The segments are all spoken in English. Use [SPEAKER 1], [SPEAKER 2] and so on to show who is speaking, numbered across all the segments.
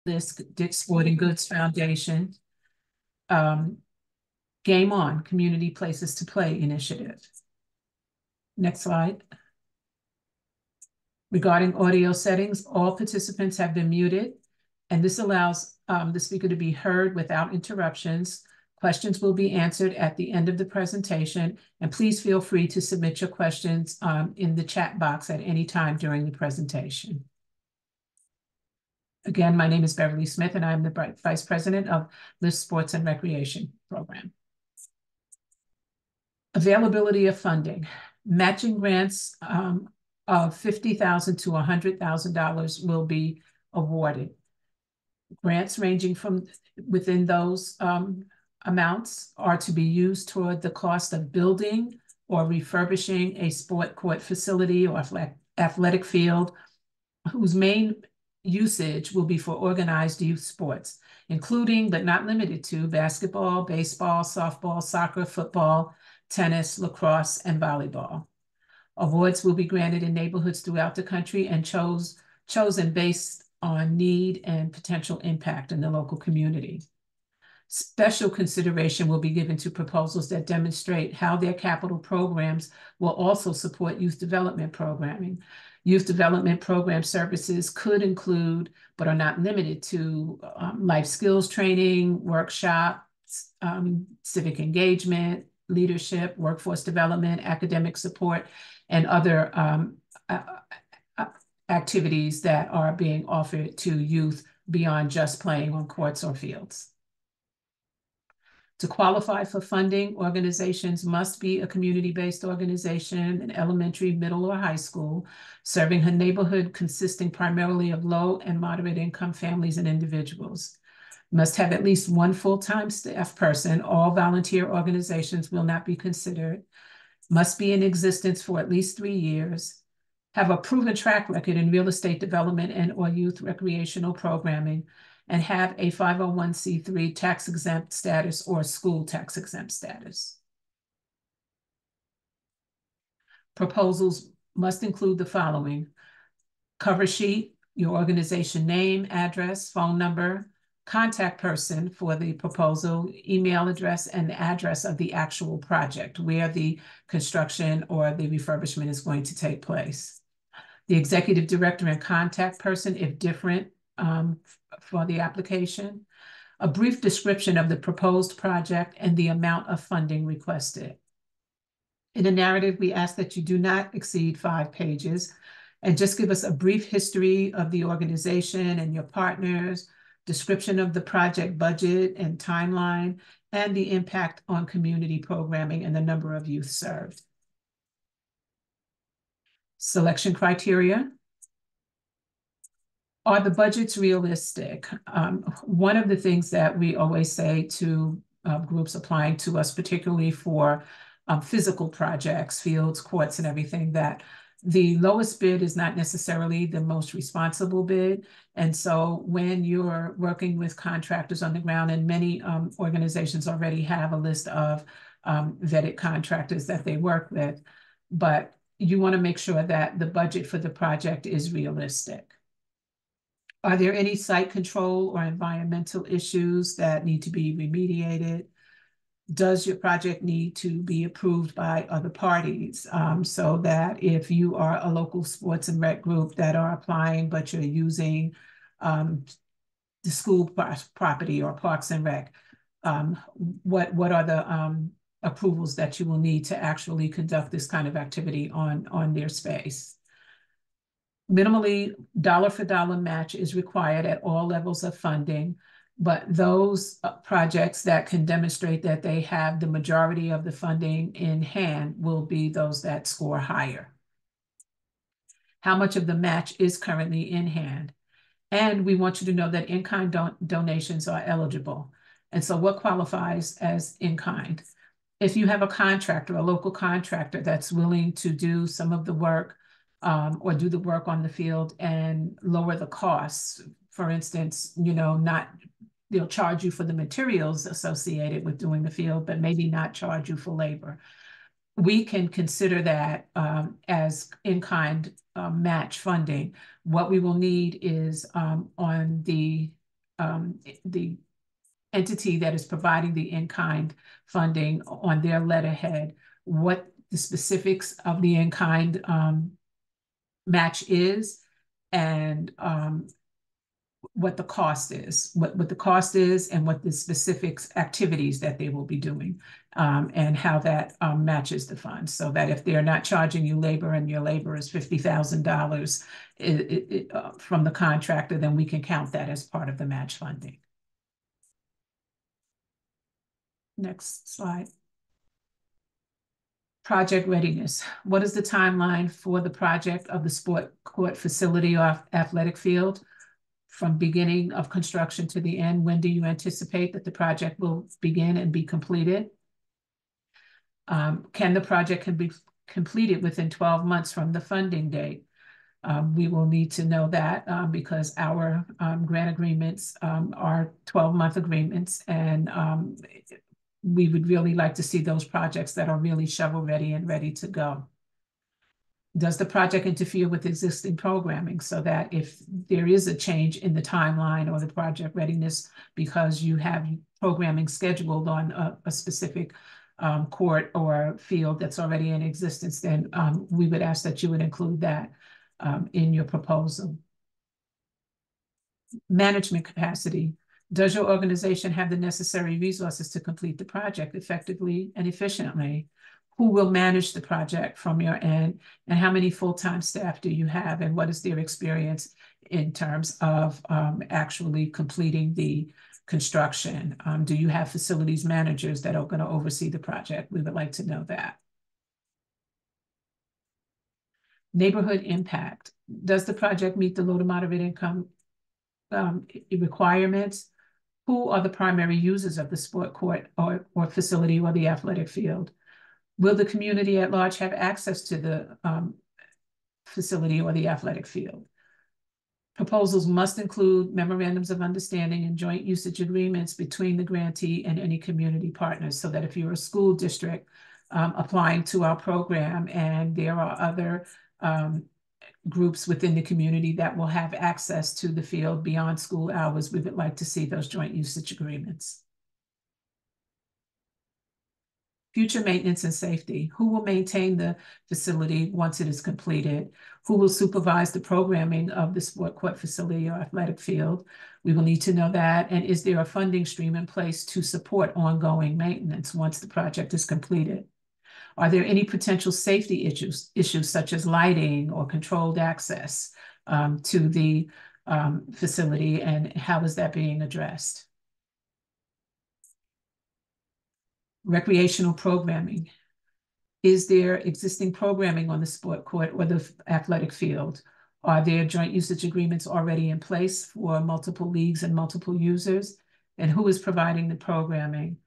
[SPEAKER 1] LISC, Dick's Sporting Goods Foundation, Game On, Community Places to Play initiative. Next slide. Regarding audio settings, all participants have been muted, and this allows the speaker to be heard without interruptions. Questions will be answered at the end of the presentation, and please feel free to submit your questions in the chat box at any time during the presentation. Again, my name is Beverly Smith, and I'm the Vice President of LISC Sports and Recreation Program. Availability of funding. Matching grants of $50,000 to $100,000 will be awarded. Grants ranging from within those amounts are to be used toward the cost of building or refurbishing a sport court facility or athletic field whose main usage will be for organized youth sports, including but not limited to basketball, baseball, softball, soccer, football, tennis, lacrosse, and volleyball. Awards will be granted in neighborhoods throughout the country and chosen based on need and potential impact in the local community. Special consideration will be given to proposals that demonstrate how their capital programs will also support youth development programming. Youth development program services could include, but are not limited to, life skills training, workshops, civic engagement, leadership, workforce development, academic support, and other activities that are being offered to youth beyond just playing on courts or fields. To qualify for funding, organizations must be a community-based organization, an elementary, middle, or high school, serving a neighborhood consisting primarily of low and moderate income families and individuals. Must have at least one full-time staff person. All volunteer organizations will not be considered. Must be in existence for at least 3 years. Have a proven track record in real estate development and or youth recreational programming, and have a 501c3 tax-exempt status or school tax-exempt status. Proposals must include the following: cover sheet, your organization name, address, phone number, contact person for the proposal, email address, and the address of the actual project, where the construction or the refurbishment is going to take place. The executive director and contact person, if different, for the application. A brief description of the proposed project and the amount of funding requested. In a narrative, we ask that you do not exceed 5 pages and just give us a brief history of the organization and your partners, description of the project budget and timeline, and the impact on community programming and the number of youth served. Selection criteria. Are the budgets realistic? One of the things that we always say to groups applying to us, particularly for physical projects, fields, courts, and everything, that the lowest bid is not necessarily the most responsible bid. And so when you're working with contractors on the ground, and many organizations already have a list of vetted contractors that they work with, but you want to make sure that the budget for the project is realistic. Are there any site control or environmental issues that need to be remediated? Does your project need to be approved by other parties, so that if you are a local sports and rec group that are applying, but you're using the school property or Parks and Rec, what are the approvals that you will need to actually conduct this kind of activity on their space? Minimally, dollar-for-dollar match is required at all levels of funding, but those projects that can demonstrate that they have the majority of the funding in hand will be those that score higher. How much of the match is currently in hand? And we want you to know that in-kind donations are eligible. And so what qualifies as in-kind? If you have a contractor, a local contractor that's willing to do some of the work or do the work on the field and lower the costs, for instance, they'll charge you for the materials associated with doing the field, but maybe not charge you for labor. We can consider that as in-kind match funding. What we will need is on the the entity that is providing the in-kind funding on their letterhead what the specifics of the in-kind match is, and what the cost is, what the cost is, and what the specific activities that they will be doing, and how that matches the funds. So that if they're not charging you labor and your labor is $50,000 from the contractor, then we can count that as part of the match funding. Next slide. Project readiness. What is the timeline for the project of the sport court facility or athletic field? From beginning of construction to the end, when do you anticipate that the project will begin and be completed? Can the project be completed within 12 months from the funding date? We will need to know that because our grant agreements are 12-month agreements, and we would really like to see those projects that are really shovel ready and ready to go. Does the project interfere with existing programming, so that if there is a change in the timeline or the project readiness because you have programming scheduled on a specific court or field that's already in existence, then we would ask that you would include that in your proposal. Management capacity. Does your organization have the necessary resources to complete the project effectively and efficiently? Who will manage the project from your end, and how many full-time staff do you have, and what is their experience in terms of actually completing the construction? Do you have facilities managers that are going to oversee the project? We would like to know that. Neighborhood impact. Does the project meet the low to moderate income requirements? Who are the primary users of the sport court or facility or the athletic field? Will the community at large have access to the facility or the athletic field? Proposals must include memorandums of understanding and joint usage agreements between the grantee and any community partners, so that if you're a school district applying to our program and there are other groups within the community that will have access to the field beyond school hours, we would like to see those joint usage agreements. Future maintenance and safety. Who will maintain the facility once it is completed? Who will supervise the programming of the sport court facility or athletic field? We will need to know that. And is there a funding stream in place to support ongoing maintenance once the project is completed? Are there any potential safety issues such as lighting or controlled access to the facility, and how is that being addressed? Recreational programming. Is there existing programming on the sport court or the athletic field? Are there joint usage agreements already in place for multiple leagues and multiple users? And who is providing the programming?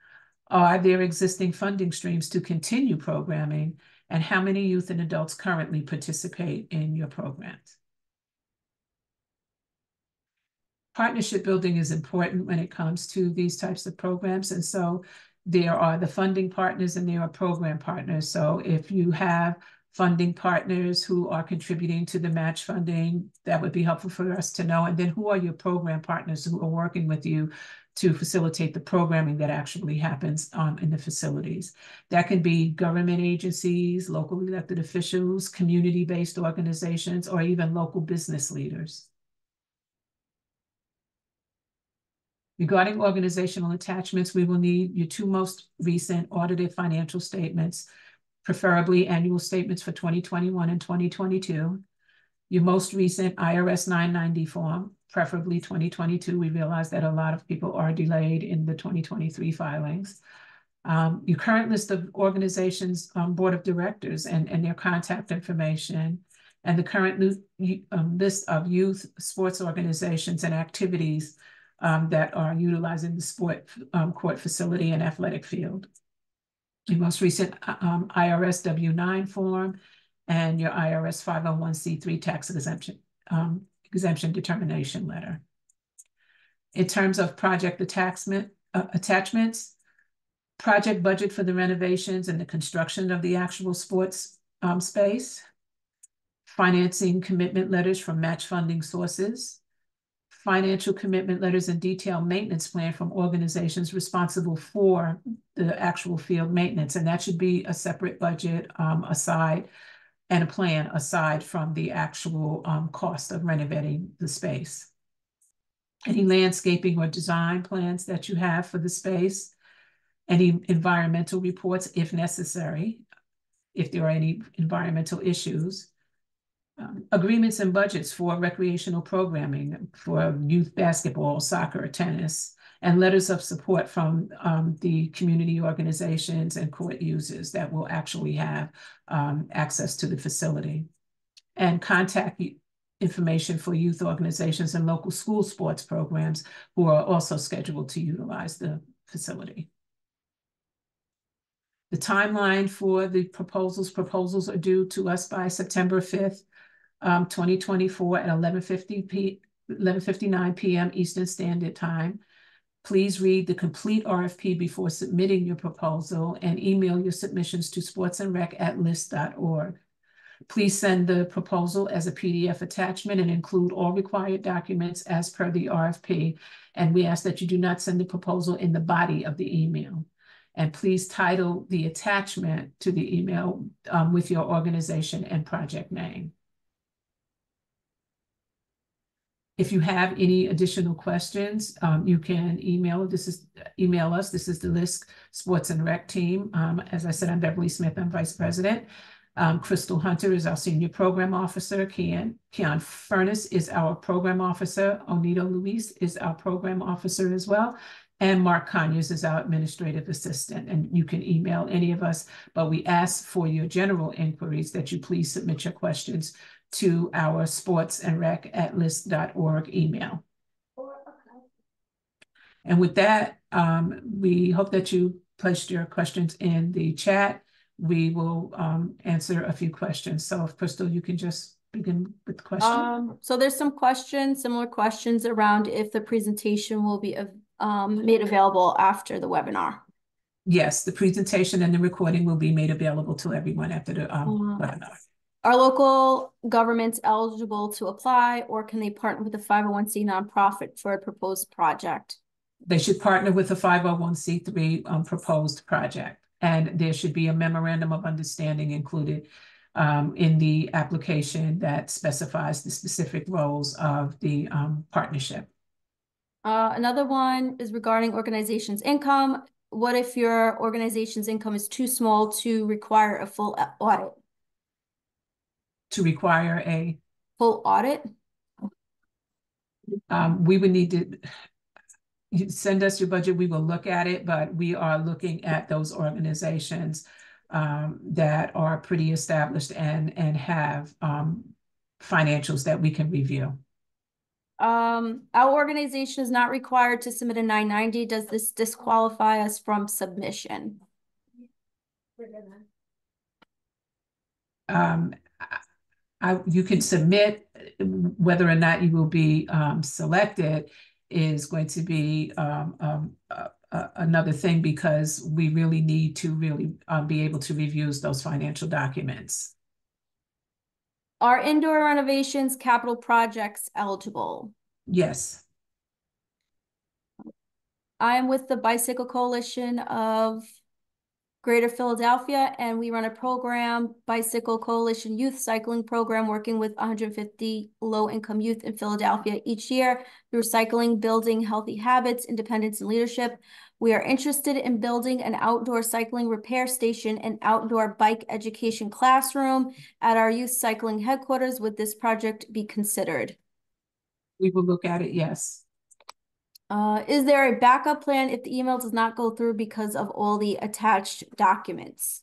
[SPEAKER 1] Are there existing funding streams to continue programming? And how many youth and adults currently participate in your programs? Partnership building is important when it comes to these types of programs. And so there are the funding partners and there are program partners. So if you have funding partners who are contributing to the match funding, that would be helpful for us to know. And then who are your program partners who are working with you to facilitate the programming that actually happens in the facilities? That can be government agencies, local elected officials, community-based organizations, or even local business leaders. Regarding organizational attachments, we will need your two most recent audited financial statements, preferably annual statements for 2021 and 2022. Your most recent IRS 990 form, preferably 2022. We realize that a lot of people are delayed in the 2023 filings. Your current list of organizations, board of directors and their contact information, and the current list of youth sports organizations and activities that are utilizing the sport court facility and athletic field. Your most recent IRS W-9 form and your IRS 501c3 tax exemption determination letter. In terms of project attachments, project budget for the renovations and the construction of the actual sports space, financing commitment letters from match funding sources, financial commitment letters and detailed maintenance plan from organizations responsible for the actual field maintenance. And that should be a separate budget aside, and a plan aside from the actual cost of renovating the space. Any landscaping or design plans that you have for the space, any environmental reports if necessary, if there are any environmental issues, agreements and budgets for recreational programming for youth basketball, soccer, tennis, and letters of support from the community organizations and court users that will actually have access to the facility. And contact information for youth organizations and local school sports programs who are also scheduled to utilize the facility. The timeline for the proposals are due to us by September 5th, 2024 at 11:59 p.m. Eastern Standard Time. Please read the complete RFP before submitting your proposal and email your submissions to sportsandrec@lisc.org. Please send the proposal as a PDF attachment and include all required documents as per the RFP. And we ask that you do not send the proposal in the body of the email. And please title the attachment to the email with your organization and project name. If you have any additional questions, you can email us. This is the LISC Sports and Rec team. As I said, I'm Beverly Smith. I'm Vice President. Crystal Hunter is our Senior Program Officer. Keon Furness is our Program Officer. Onito Luis is our Program Officer as well. And Mark Conyers is our Administrative Assistant. And you can email any of us, but we ask for your general inquiries that you please submit your questions to our sportsandrec@lisc.org email. And with that, we hope that you placed your questions in the chat. We will answer a few questions. So if Crystal, you can just begin with the question.
[SPEAKER 2] So there's some questions, similar questions around if the presentation will be made available after the webinar.
[SPEAKER 1] Yes, the presentation and the recording will be made available to everyone after the webinar.
[SPEAKER 2] Are local governments eligible to apply, or can they partner with a 501c nonprofit for a proposed project?
[SPEAKER 1] They should partner with a 501c3 proposed project. And there should be a memorandum of understanding included in the application that specifies the specific roles of the partnership.
[SPEAKER 2] Another one is regarding organization's income. What if your organization's income is too small to require a full audit?
[SPEAKER 1] To require a
[SPEAKER 2] full audit?
[SPEAKER 1] We would need to send us your budget. We will look at it, but we are looking at those organizations that are pretty established and have financials that we can review.
[SPEAKER 2] Our organization is not required to submit a 990. Does this disqualify us from submission?
[SPEAKER 1] You can submit. Whether or not you will be selected is going to be another thing, because we really need to be able to review those financial documents.
[SPEAKER 2] Are indoor renovations capital projects eligible?
[SPEAKER 1] Yes.
[SPEAKER 2] I'm with the Bicycle Coalition of Greater Philadelphia, and we run a program, Bicycle Coalition Youth Cycling Program, working with 150 low-income youth in Philadelphia each year through cycling, building healthy habits, independence, and leadership. We are interested in building an outdoor cycling repair station and outdoor bike education classroom at our youth cycling headquarters. Would this project be considered?
[SPEAKER 1] We will look at it, yes.
[SPEAKER 2] Is there a backup plan if the email does not go through because of all the attached documents?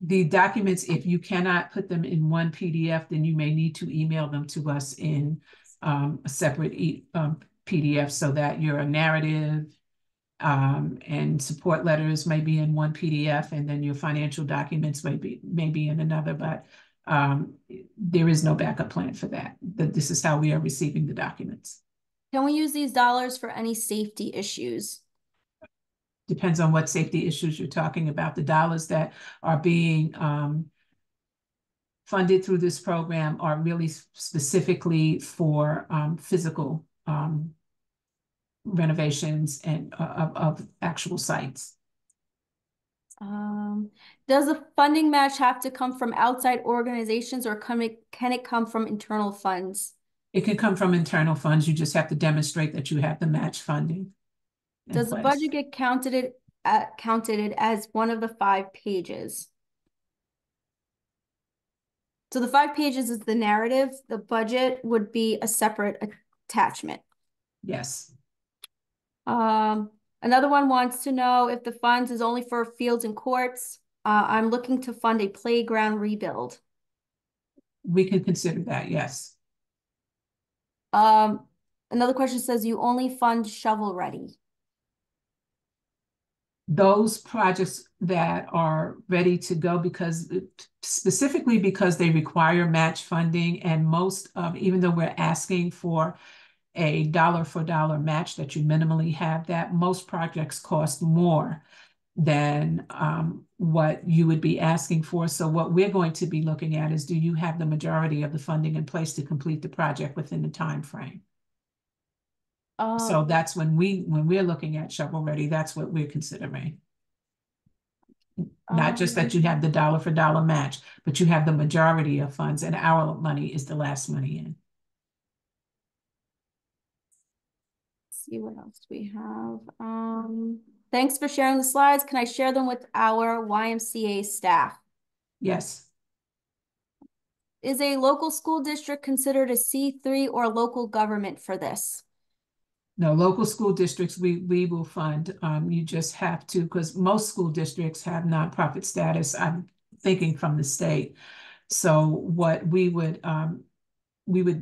[SPEAKER 1] The documents, if you cannot put them in one PDF, then you may need to email them to us in a separate PDF, so that your narrative and support letters may be in one PDF, and then your financial documents may be in another. But there is no backup plan for that. This is how we are receiving the documents.
[SPEAKER 2] Can we use these dollars for any safety issues?
[SPEAKER 1] Depends on what safety issues you're talking about. The dollars that are being funded through this program are really specifically for physical renovations and of actual sites.
[SPEAKER 2] Does the funding match have to come from outside organizations, or can it come from internal funds?
[SPEAKER 1] It can come from internal funds. You just have to demonstrate that you have the match funding in
[SPEAKER 2] Does the
[SPEAKER 1] place.
[SPEAKER 2] budget get counted as one of the 5 pages? So the 5 pages is the narrative. The budget would be a separate attachment.
[SPEAKER 1] Yes.
[SPEAKER 2] Another one wants to know if the funds is only for fields and courts. I'm looking to fund a playground rebuild.
[SPEAKER 1] We can consider that, yes.
[SPEAKER 2] Another question says you only fund shovel ready.
[SPEAKER 1] Those projects that are ready to go specifically because they require match funding, and most of, even though we're asking for a dollar for dollar match that you minimally have, that most projects cost more than what you would be asking for. So what we're going to be looking at is, do you have the majority of the funding in place to complete the project within the time frame? So that's when we're looking at shovel ready, that's what we're considering. Not just that you have the dollar for dollar match, but you have the majority of funds, and our money is the last money in.
[SPEAKER 2] See what else we have. Thanks for sharing the slides. Can I share them with our YMCA staff?
[SPEAKER 1] Yes.
[SPEAKER 2] Is a local school district considered a C3 or local government for this?
[SPEAKER 1] No, local school districts, we will fund. You just have to, because most school districts have nonprofit status. I'm thinking from the state. So what we would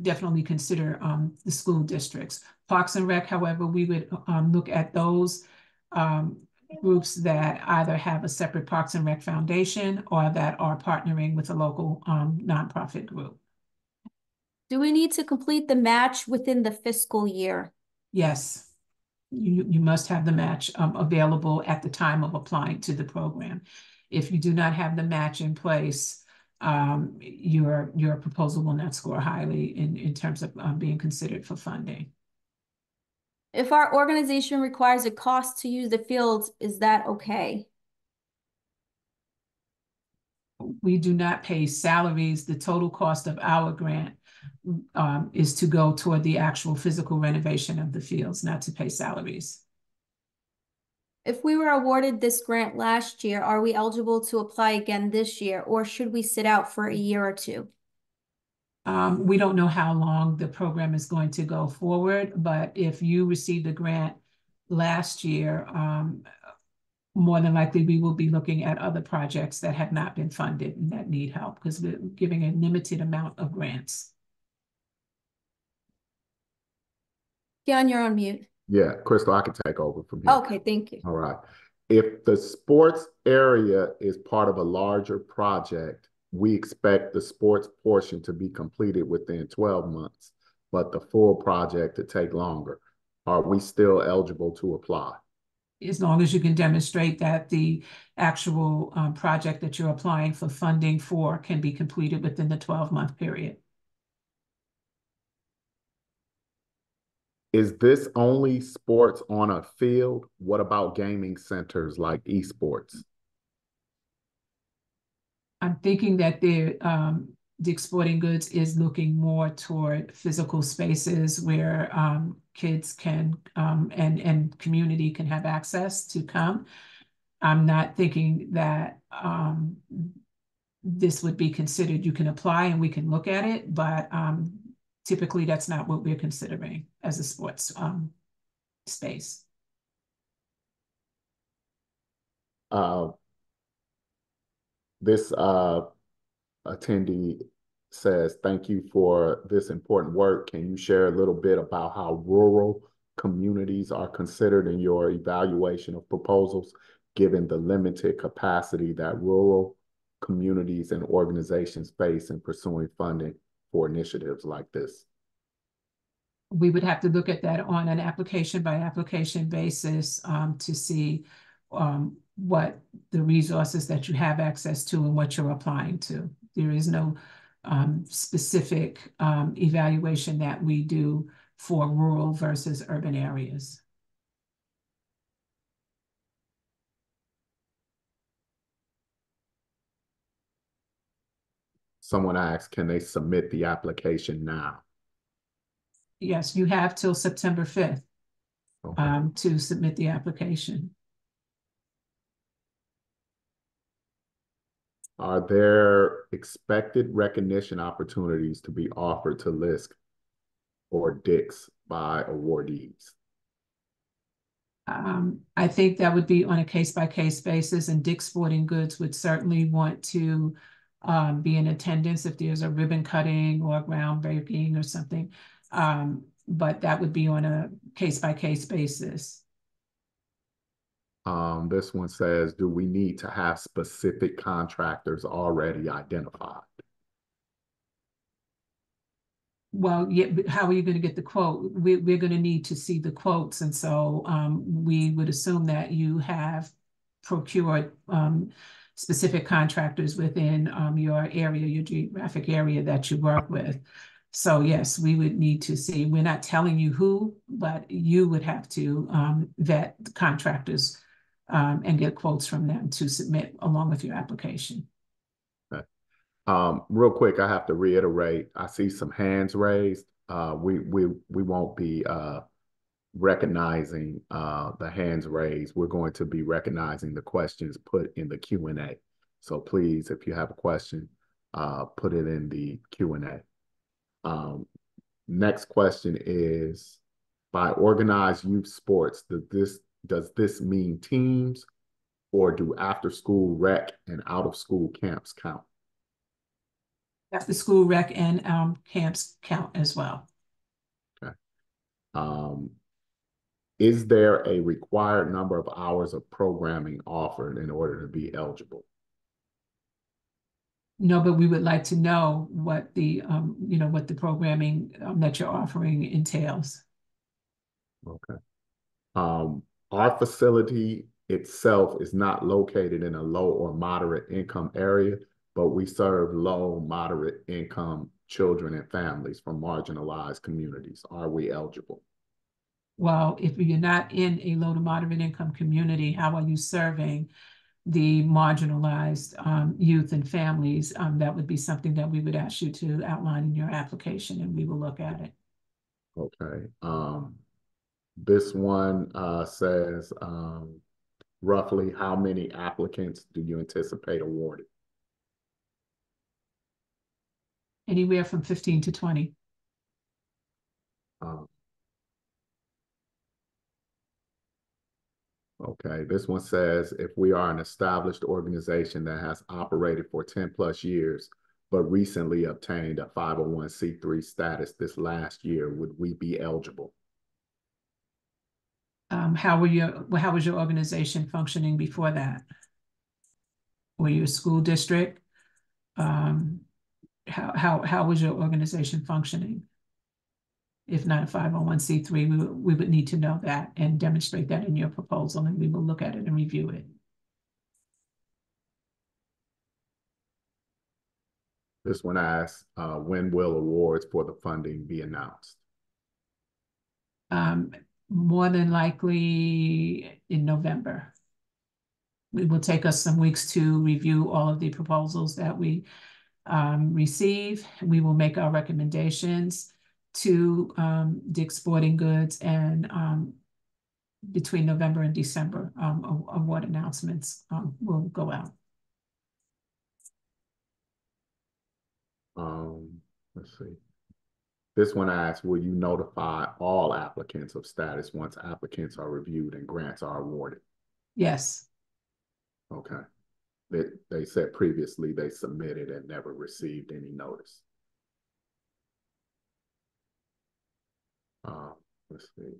[SPEAKER 1] definitely consider the school districts. Parks and Rec, however, we would look at those groups that either have a separate Parks and Rec foundation or that are partnering with a local nonprofit group.
[SPEAKER 2] Do we need to complete the match within the fiscal year?
[SPEAKER 1] Yes, you must have the match available at the time of applying to the program. If you do not have the match in place, your proposal will not score highly in terms of being considered for funding.
[SPEAKER 2] If our organization requires a cost to use the fields, is that okay?
[SPEAKER 1] We do not pay salaries. The total cost of our grant is to go toward the actual physical renovation of the fields, not to pay salaries.
[SPEAKER 2] If we were awarded this grant last year, are we eligible to apply again this year, or should we sit out for a year or 2?
[SPEAKER 1] We don't know how long the program is going to go forward, but if you received a grant last year, more than likely we will be looking at other projects that have not been funded and that need help, because we're giving a limited amount of grants.
[SPEAKER 2] Keon, you're on mute.
[SPEAKER 3] Yeah, Crystal, I can take over from here.
[SPEAKER 2] Okay, thank you.
[SPEAKER 3] All right. If the sports area is part of a larger project, we expect the sports portion to be completed within 12 months, but the full project to take longer. Are we still eligible to apply?
[SPEAKER 1] As long as you can demonstrate that the actual project that you're applying for funding for can be completed within the 12-month period.
[SPEAKER 3] Is this only sports on a field? What about gaming centers like esports?
[SPEAKER 1] I'm thinking that Dick's Sporting Goods is looking more toward physical spaces where kids can and community can have access to come. I'm not thinking that this would be considered. You can apply and we can look at it, but typically that's not what we're considering as a sports space.
[SPEAKER 3] This attendee says, thank you for this important work. Can you share a little bit about how rural communities are considered in your evaluation of proposals, given the limited capacity that rural communities and organizations face in pursuing funding for initiatives like this?
[SPEAKER 1] We would have to look at that on an application by application basis to see what the resources that you have access to and what you're applying to. There is no specific evaluation that we do for rural versus urban areas.
[SPEAKER 3] Someone asked, can they submit the application now?
[SPEAKER 1] Yes, you have till September 5th
[SPEAKER 3] Okay.
[SPEAKER 1] to submit the application.
[SPEAKER 3] Are there expected recognition opportunities to be offered to LISC or DICS by awardees?
[SPEAKER 1] I think that would be on a case-by-case basis, and Dick's Sporting Goods would certainly want to be in attendance if there's a ribbon cutting or groundbreaking or something. But that would be on a case-by-case basis.
[SPEAKER 3] This one says, do we need to have specific contractors already identified?
[SPEAKER 1] Well, yeah, but how are you going to get the quote? We're going to need to see the quotes. And so we would assume that you have procured specific contractors within your area, your geographic area that you work with. So yes, we would need to see. We're not telling you who, but you would have to vet the contractors and get quotes from them to submit along with your application.
[SPEAKER 3] Okay. Real quick, I have to reiterate, I see some hands raised. We won't be recognizing the hands raised. We're going to be recognizing the questions put in the Q&A. So please, if you have a question, put it in the Q&A. Next question is, by organized youth sports, does this mean teams, or do after-school rec and out-of-school camps count?
[SPEAKER 1] After school rec and camps count as well.
[SPEAKER 3] Okay. Is there a required number of hours of programming offered in order to be eligible?
[SPEAKER 1] No, but we would like to know what the what the programming that you're offering entails.
[SPEAKER 3] Okay. Our facility itself is not located in a low or moderate income area, but we serve low, moderate income children and families from marginalized communities. Are we eligible?
[SPEAKER 1] Well, if you're not in a low to moderate income community, how are you serving the marginalized youth and families? That would be something that we would ask you to outline in your application, and we will look at it.
[SPEAKER 3] Okay. This one says, roughly how many applicants do you anticipate awarded?
[SPEAKER 1] Anywhere from 15 to 20.
[SPEAKER 3] Okay, this one says, if we are an established organization that has operated for 10 plus years, but recently obtained a 501c3 status this last year, would we be eligible?
[SPEAKER 1] How was your organization functioning before that? Were you a school district? How was your organization functioning? If not a 501c3, we would need to know that and demonstrate that in your proposal, and we will look at it and review it.
[SPEAKER 3] This one asks, when will awards for the funding be announced?
[SPEAKER 1] More than likely in November. It will take us some weeks to review all of the proposals that we receive. We will make our recommendations to Dick's Sporting Goods, and between November and December, award announcements will go out.
[SPEAKER 3] Let's see. This one asks, will you notify all applicants of status once applicants are reviewed and grants are awarded?
[SPEAKER 1] Yes.
[SPEAKER 3] Okay. They said previously they submitted and never received any notice. Let's see.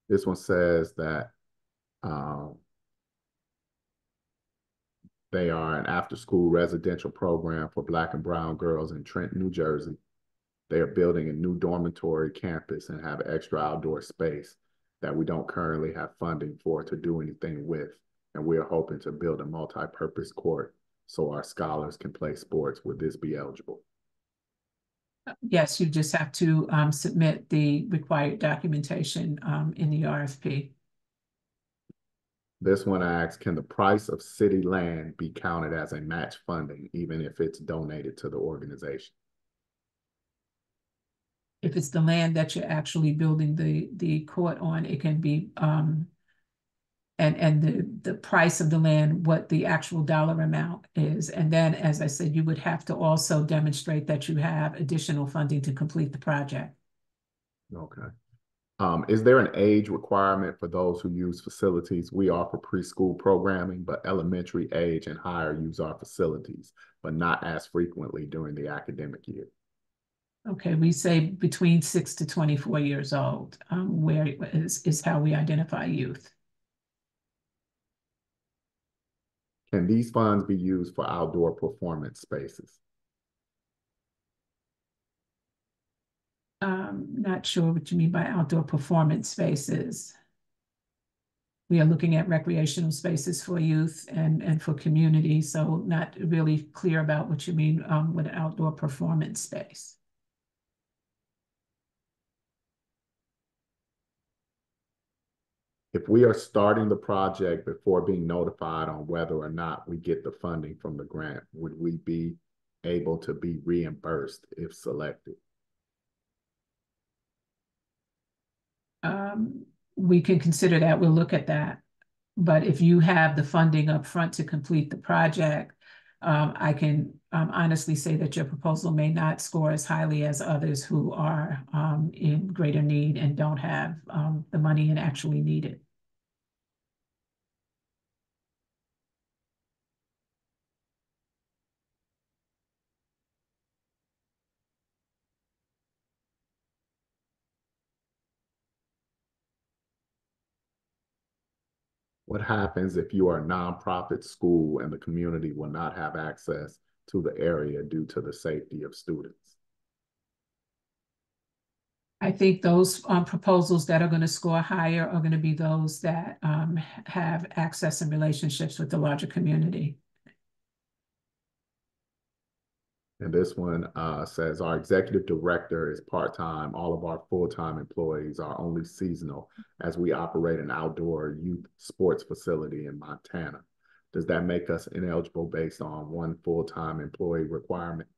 [SPEAKER 3] This one says that they are an after-school residential program for Black and brown girls in Trenton, New Jersey. They are building a new dormitory campus and have extra outdoor space. that we don't currently have funding for to do anything with. And we're hoping to build a multi-purpose court so our scholars can play sports. Would this be eligible?
[SPEAKER 1] Yes, you just have to submit the required documentation in the RFP.
[SPEAKER 3] This one asks, can the price of city land be counted as a match funding, even if it's donated to the organization?
[SPEAKER 1] If it's the land that you're actually building the court on, it can be, and the price of the land, what the actual dollar amount is. And then, as I said, you would have to also demonstrate that you have additional funding to complete the project.
[SPEAKER 3] Okay. Is there an age requirement for those who use facilities? We offer preschool programming, but elementary age and higher use our facilities, but not as frequently during the academic year.
[SPEAKER 1] Okay, we say between 6 to 24 years old, where is how we identify youth.
[SPEAKER 3] Can these funds be used for outdoor performance spaces?
[SPEAKER 1] Not sure what you mean by outdoor performance spaces. We are looking at recreational spaces for youth and for community, so not really clear about what you mean with an outdoor performance space.
[SPEAKER 3] If we are starting the project before being notified on whether or not we get the funding from the grant, would we be able to be reimbursed if selected?
[SPEAKER 1] We can consider that. We'll look at that. But if you have the funding up front to complete the project, I can honestly say that your proposal may not score as highly as others who are in greater need and don't have the money and actually need it.
[SPEAKER 3] What happens if you are a nonprofit school and the community will not have access to the area due to the safety of students?
[SPEAKER 1] I think those proposals that are going to score higher are going to be those that have access and relationships with the larger community.
[SPEAKER 3] And this one says, our executive director is part-time. All of our full-time employees are only seasonal as we operate an outdoor youth sports facility in Montana. Does that make us ineligible based on one full-time employee requirement?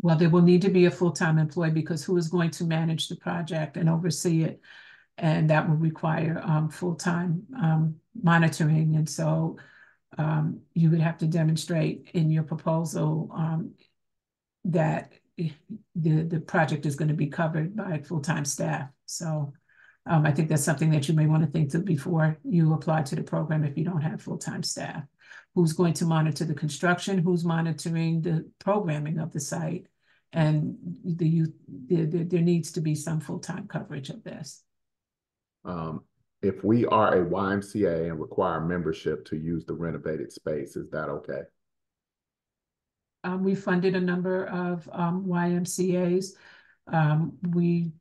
[SPEAKER 1] Well, there will need to be a full-time employee because who is going to manage the project and oversee it? And that will require full-time monitoring. And so you would have to demonstrate in your proposal that the project is going to be covered by full-time staff. So I think that's something that you may want to think through before you apply to the program if you don't have full-time staff. Who's going to monitor the construction? Who's monitoring the programming of the site? And the youth, there needs to be some full-time coverage of this.
[SPEAKER 3] If we are a YMCA and require membership to use the renovated space, is that okay?
[SPEAKER 1] We funded a number of YMCAs. We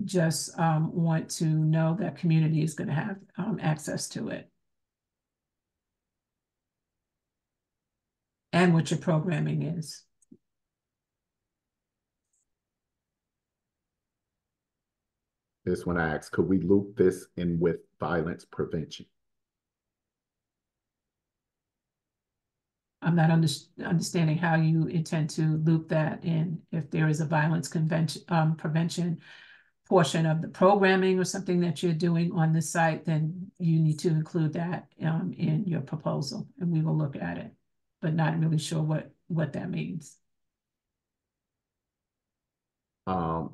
[SPEAKER 1] just want to know that community is going to have access to it. And what your programming is.
[SPEAKER 3] This one asks, could we loop this in with violence prevention?
[SPEAKER 1] I'm not understanding how you intend to loop that in. If there is a violence prevention portion of the programming or something that you're doing on the site, then you need to include that in your proposal, and we will look at it, but not really sure what that means.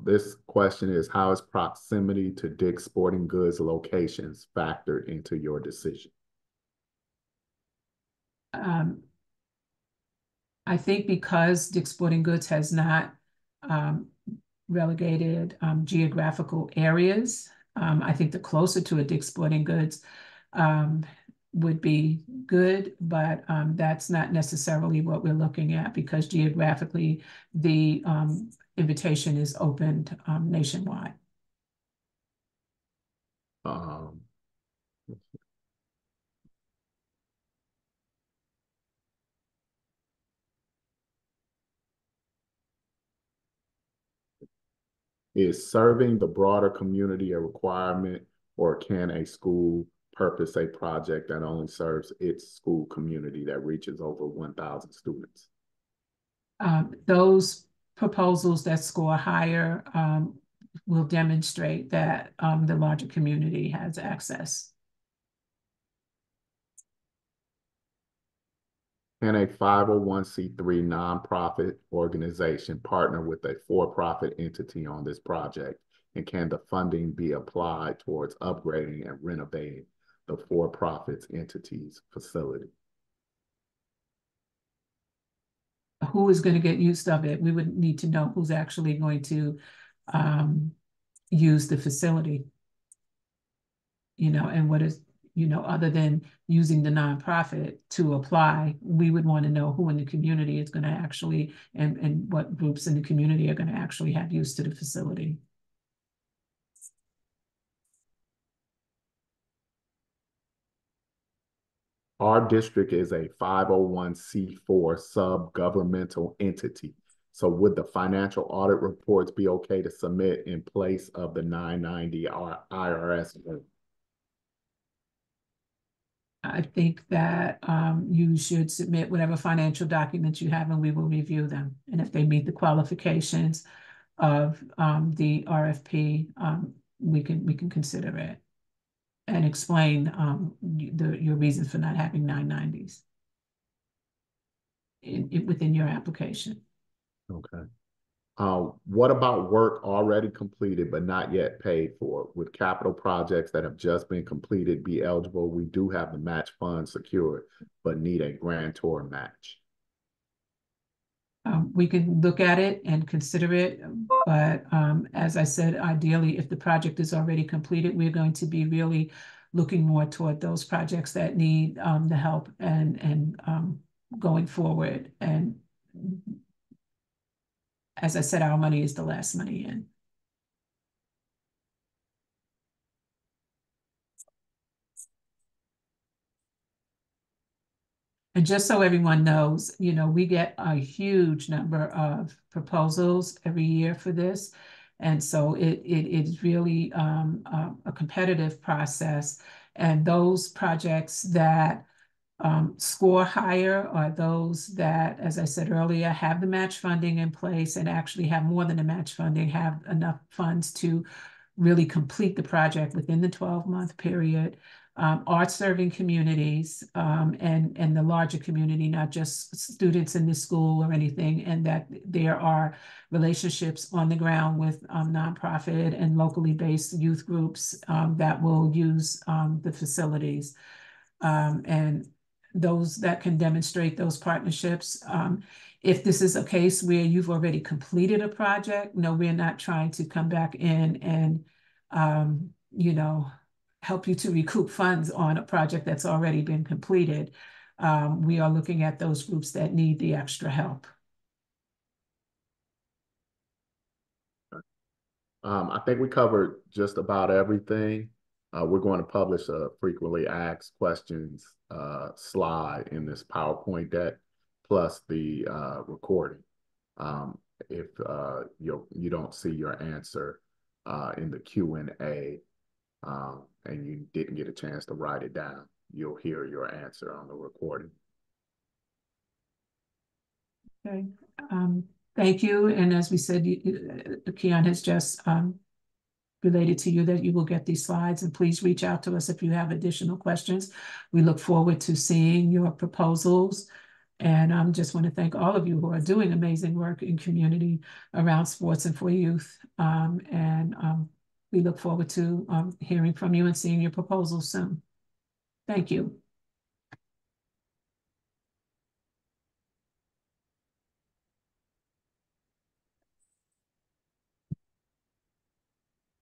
[SPEAKER 3] This question is, how is proximity to Dick's Sporting Goods locations factored into your decision?
[SPEAKER 1] I think because Dick's Sporting Goods has not relegated geographical areas, I think the closer to a Dick's Sporting Goods would be good, but that's not necessarily what we're looking at because geographically the invitation is opened nationwide.
[SPEAKER 3] Um, is serving the broader community a requirement, or can a school purpose a project that only serves its school community that reaches over 1,000 students?
[SPEAKER 1] Those proposals that score higher will demonstrate that the larger community has access.
[SPEAKER 3] Can a 501c3 nonprofit organization partner with a for-profit entity on this project? And can the funding be applied towards upgrading and renovating the for-profit entity's facility?
[SPEAKER 1] Who is going to get use of it? We would need to know who's actually going to use the facility, and what is, other than using the nonprofit to apply, we would want to know who in the community is going to actually, and what groups in the community are going to actually have use to the facility.
[SPEAKER 3] Our district is a 501c4 sub-governmental entity. So would the financial audit reports be okay to submit in place of the 990 IRS?
[SPEAKER 1] I think that you should submit whatever financial documents you have, and we will review them. And if they meet the qualifications of the RFP, we can consider it and explain your reasons for not having 990s within your application.
[SPEAKER 3] Okay. What about work already completed but not yet paid for? Would capital projects that have just been completed be eligible? We do have the match fund secured, but need a grantor match.
[SPEAKER 1] We can look at it and consider it, but as I said, ideally, if the project is already completed, we're going to be really looking more toward those projects that need the help and going forward. And as I said, our money is the last money in. And just so everyone knows, we get a huge number of proposals every year for this. And so it is really a competitive process. And those projects that score higher are those that, as I said earlier, have the match funding in place and actually have more than the match funding, have enough funds to really complete the project within the 12-month period, are serving communities and the larger community, not just students in the school or anything, and that there are relationships on the ground with nonprofit and locally based youth groups that will use the facilities. And those that can demonstrate those partnerships. If this is a case where you've already completed a project, no, we're not trying to come back in and, help you to recoup funds on a project that's already been completed. We are looking at those groups that need the extra help.
[SPEAKER 3] I think we covered just about everything. We're going to publish a frequently asked questions slide in this PowerPoint deck, plus the recording. If you don't see your answer in the Q&A and you didn't get a chance to write it down, you'll hear your answer on the recording.
[SPEAKER 1] Okay. Thank you. And as we said, Keon has just related to you that you will get these slides, and please reach out to us if you have additional questions. We look forward to seeing your proposals. And just want to thank all of you who are doing amazing work in community around sports and for youth. We look forward to hearing from you and seeing your proposals soon. Thank you.